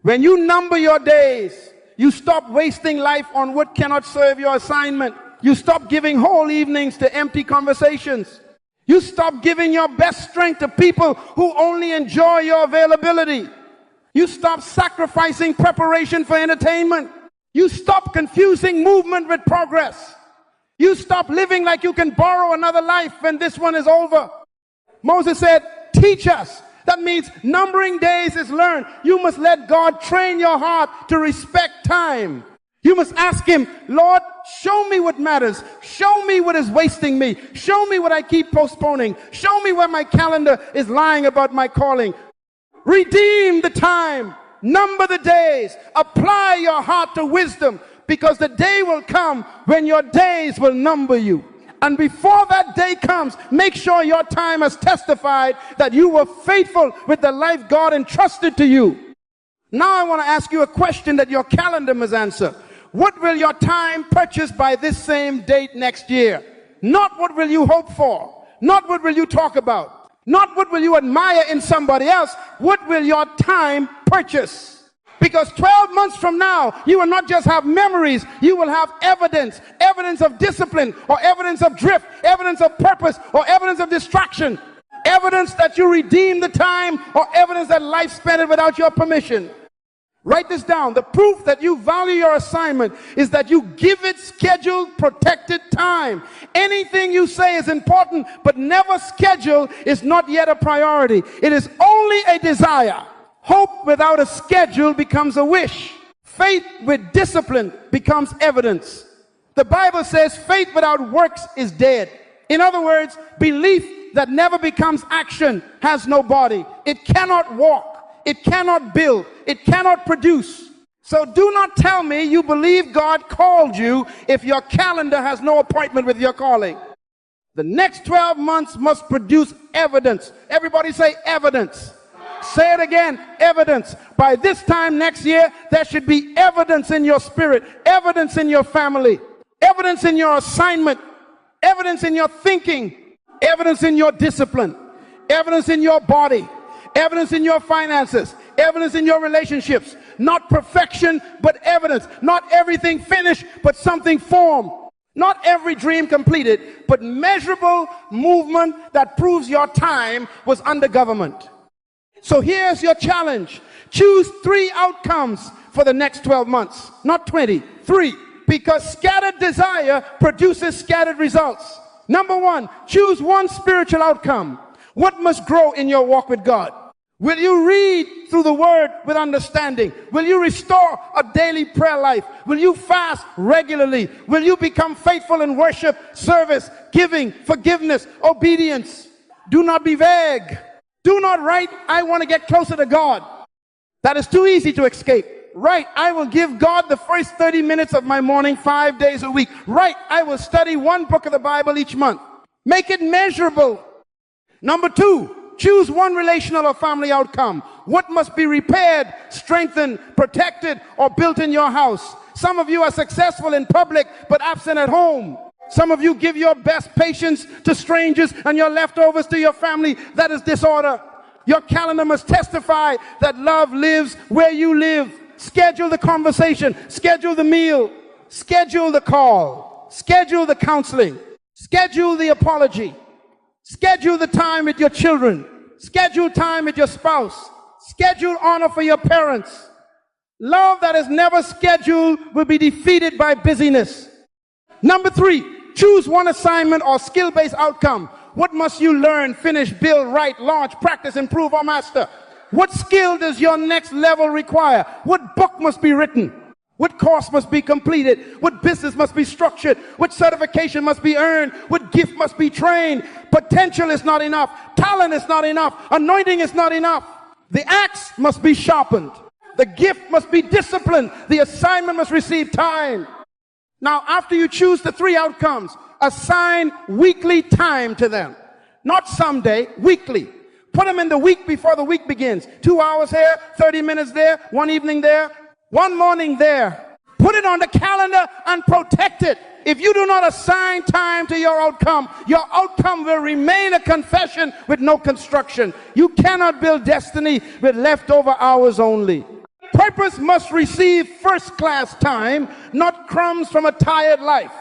When you number your days, you stop wasting life on what cannot serve your assignment. You stop giving whole evenings to empty conversations. You stop giving your best strength to people who only enjoy your availability. You stop sacrificing preparation for entertainment. You stop confusing movement with progress. You stop living like you can borrow another life when this one is over. Moses said, teach us. That means numbering days is learned. You must let God train your heart to respect time. You must ask him, Lord, show me what matters. Show me what is wasting me. Show me what I keep postponing. Show me where my calendar is lying about my calling. Redeem the time. Number the days. Apply your heart to wisdom, because the day will come when your days will number you. And before that day comes, make sure your time has testified that you were faithful with the life God entrusted to you. Now I want to ask you a question that your calendar must answer. What will your time purchase by this same date next year? Not what will you hope for. Not what will you talk about. Not what will you admire in somebody else. What will your time purchase? Because 12 months from now, you will not just have memories, you will have evidence. Evidence of discipline, or evidence of drift, evidence of purpose, or evidence of distraction. Evidence that you redeem the time, or evidence that life spent it without your permission. Write this down. The proof that you value your assignment is that you give it scheduled, protected time. Anything you say is important, but never scheduled is not yet a priority. It is only a desire. Hope without a schedule becomes a wish. Faith with discipline becomes evidence. The Bible says faith without works is dead. In other words, belief that never becomes action has no body. It cannot walk. It cannot build. It cannot produce. So do not tell me you believe God called you if your calendar has no appointment with your calling. The next 12 months must produce evidence. Everybody say evidence. Say it again, evidence. By this time next year, there should be evidence in your spirit, evidence in your family, evidence in your assignment, evidence in your thinking, evidence in your discipline, evidence in your body, evidence in your finances, evidence in your relationships. Not perfection, but evidence. Not everything finished, but something formed. Not every dream completed, but measurable movement that proves your time was under government. So here's your challenge. Choose 3 outcomes for the next 12 months, not 20, 3. Because scattered desire produces scattered results. Number 1, choose one spiritual outcome. What must grow in your walk with God? Will you read through the word with understanding? Will you restore a daily prayer life? Will you fast regularly? Will you become faithful in worship, service, giving, forgiveness, obedience? Do not be vague. Do not write, I want to get closer to God. That is too easy to escape. Right, I will give God the first 30 minutes of my morning 5 days a week. Right, I will study one book of the Bible each month. Make it measurable. Number 2, choose one relational or family outcome. What must be repaired, strengthened, protected, or built in your house? Some of you are successful in public but absent at home. Some of you give your best patience to strangers and your leftovers to your family. That is disorder. Your calendar must testify that love lives where you live. Schedule the conversation, schedule the meal, schedule the call, schedule the counseling, schedule the apology, schedule the time with your children, schedule time with your spouse, schedule honor for your parents. Love that is never scheduled will be defeated by busyness. Number 3, choose one assignment or skill-based outcome. What must you learn, finish, build, write, launch, practice, improve, or master? What skill does your next level require? What book must be written? What course must be completed? What business must be structured? What certification must be earned? What gift must be trained? Potential is not enough. Talent is not enough. Anointing is not enough. The axe must be sharpened. The gift must be disciplined. The assignment must receive time. Now, after you choose the 3 outcomes, assign weekly time to them. Not someday, weekly. Put them in the week before the week begins. 2 hours here, 30 minutes there, 1 evening there, 1 morning there. Put it on the calendar and protect it. If you do not assign time to your outcome will remain a confession with no construction. You cannot build destiny with leftover hours only. Purpose must receive first-class time, not crumbs from a tired life.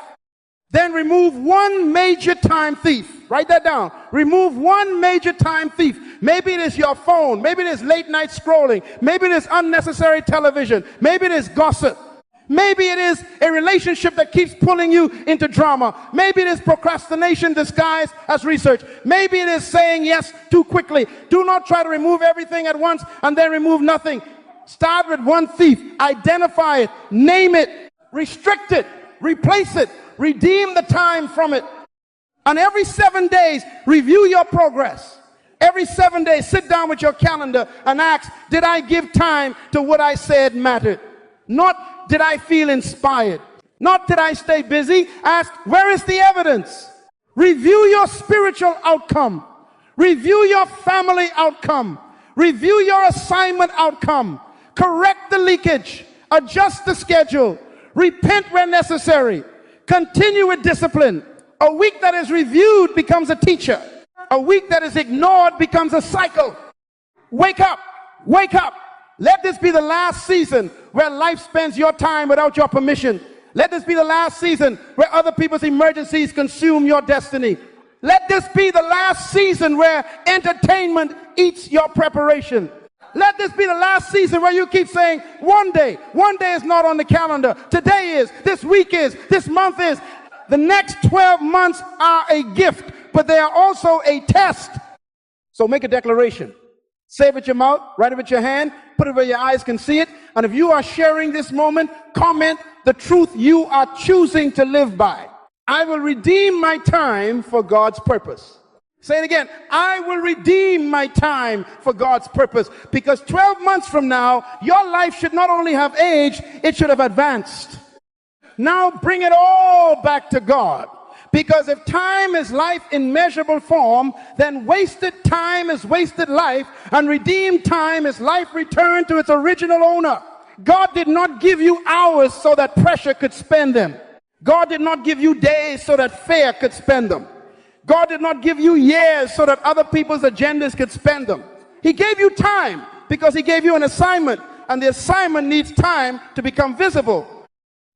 Then remove one major time thief. Write that down. Remove one major time thief. Maybe it is your phone. Maybe it is late night scrolling. Maybe it is unnecessary television. Maybe it is gossip. Maybe it is a relationship that keeps pulling you into drama. Maybe it is procrastination disguised as research. Maybe it is saying yes too quickly. Do not try to remove everything at once and then remove nothing. Start with one thief. Identify it. Name it. Restrict it. Replace it. Redeem the time from it. And every 7 days, review your progress. Every 7 days, sit down with your calendar and ask, did I give time to what I said mattered? Not, did I feel inspired? Not, did I stay busy? Ask, where is the evidence? Review your spiritual outcome. Review your family outcome. Review your assignment outcome. Correct the leakage. Adjust the schedule. Repent where necessary. Continue with discipline. A week that is reviewed becomes a teacher. A week that is ignored becomes a cycle. Wake up. Wake up. Let this be the last season where life spends your time without your permission. Let this be the last season where other people's emergencies consume your destiny. Let this be the last season where entertainment eats your preparation. Let this be the last season where you keep saying, one day is not on the calendar. Today is, this week is, this month is. The next 12 months are a gift, but they are also a test. So make a declaration. Say it with your mouth, write it with your hand, put it where your eyes can see it. And if you are sharing this moment, comment the truth you are choosing to live by. I will redeem my time for God's purpose. Say it again. I will redeem my time for God's purpose. Because 12 months from now, your life should not only have aged, it should have advanced. Now bring it all back to God. Because if time is life in measurable form, then wasted time is wasted life, and redeemed time is life returned to its original owner. God did not give you hours so that pressure could spend them. God did not give you days so that fear could spend them. God did not give you years so that other people's agendas could spend them. He gave you time because he gave you an assignment, and the assignment needs time to become visible.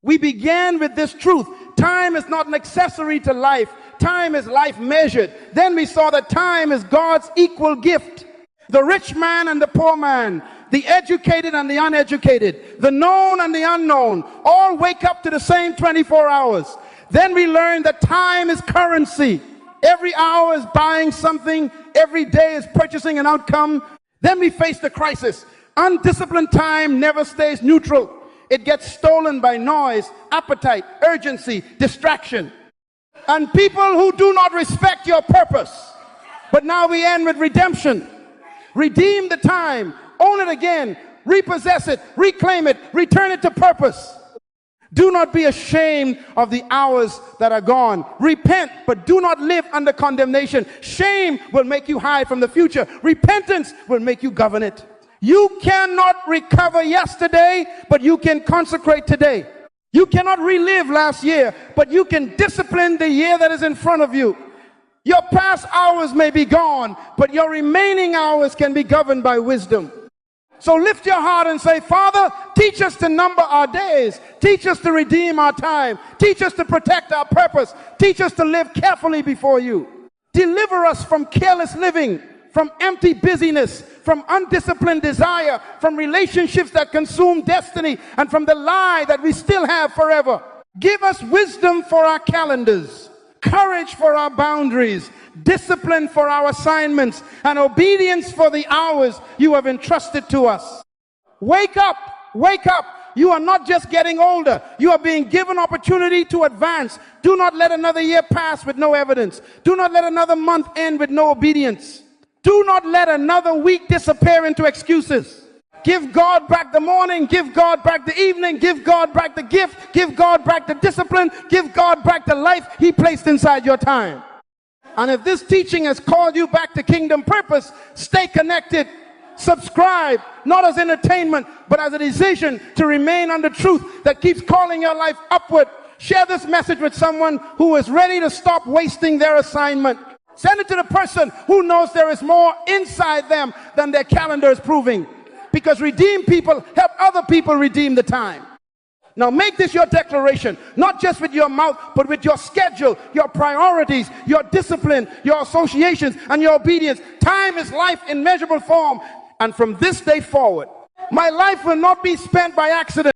We began with this truth. Time is not an accessory to life. Time is life measured. Then we saw that time is God's equal gift. The rich man and the poor man, the educated and the uneducated, the known and the unknown, all wake up to the same 24 hours. Then we learn that time is currency. Every hour is buying something. Every day is purchasing an outcome. Then we face the crisis. Undisciplined time never stays neutral. It gets stolen by noise, appetite, urgency, distraction. And people who do not respect your purpose. But now we end with redemption. Redeem the time, own it again, repossess it, reclaim it, return it to purpose. Do not be ashamed of the hours that are gone. Repent, but do not live under condemnation. Shame will make you hide from the future. Repentance will make you govern it. You cannot recover yesterday, but you can consecrate today. You cannot relive last year, but you can discipline the year that is in front of you. Your past hours may be gone, but your remaining hours can be governed by wisdom. So lift your heart and say, Father, teach us to number our days. Teach us to redeem our time. Teach us to protect our purpose. Teach us to live carefully before you. Deliver us from careless living, from empty busyness, from undisciplined desire, from relationships that consume destiny, and from the lie that we still have forever. Give us wisdom for our calendars, courage for our boundaries, discipline for our assignments, and obedience for the hours you have entrusted to us. Wake up, wake up. You are not just getting older. You are being given opportunity to advance. Do not let another year pass with no evidence. Do not let another month end with no obedience. Do not let another week disappear into excuses. Give God back the morning, give God back the evening, give God back the gift, give God back the discipline, give God back the life He placed inside your time. And if this teaching has called you back to kingdom purpose, stay connected. Subscribe, not as entertainment, but as a decision to remain under truth that keeps calling your life upward. Share this message with someone who is ready to stop wasting their assignment. Send it to the person who knows there is more inside them than their calendar is proving. Because redeemed people help other people redeem the time. Now make this your declaration, not just with your mouth, but with your schedule, your priorities, your discipline, your associations, and your obedience. Time is life in measurable form. And from this day forward, my life will not be spent by accident.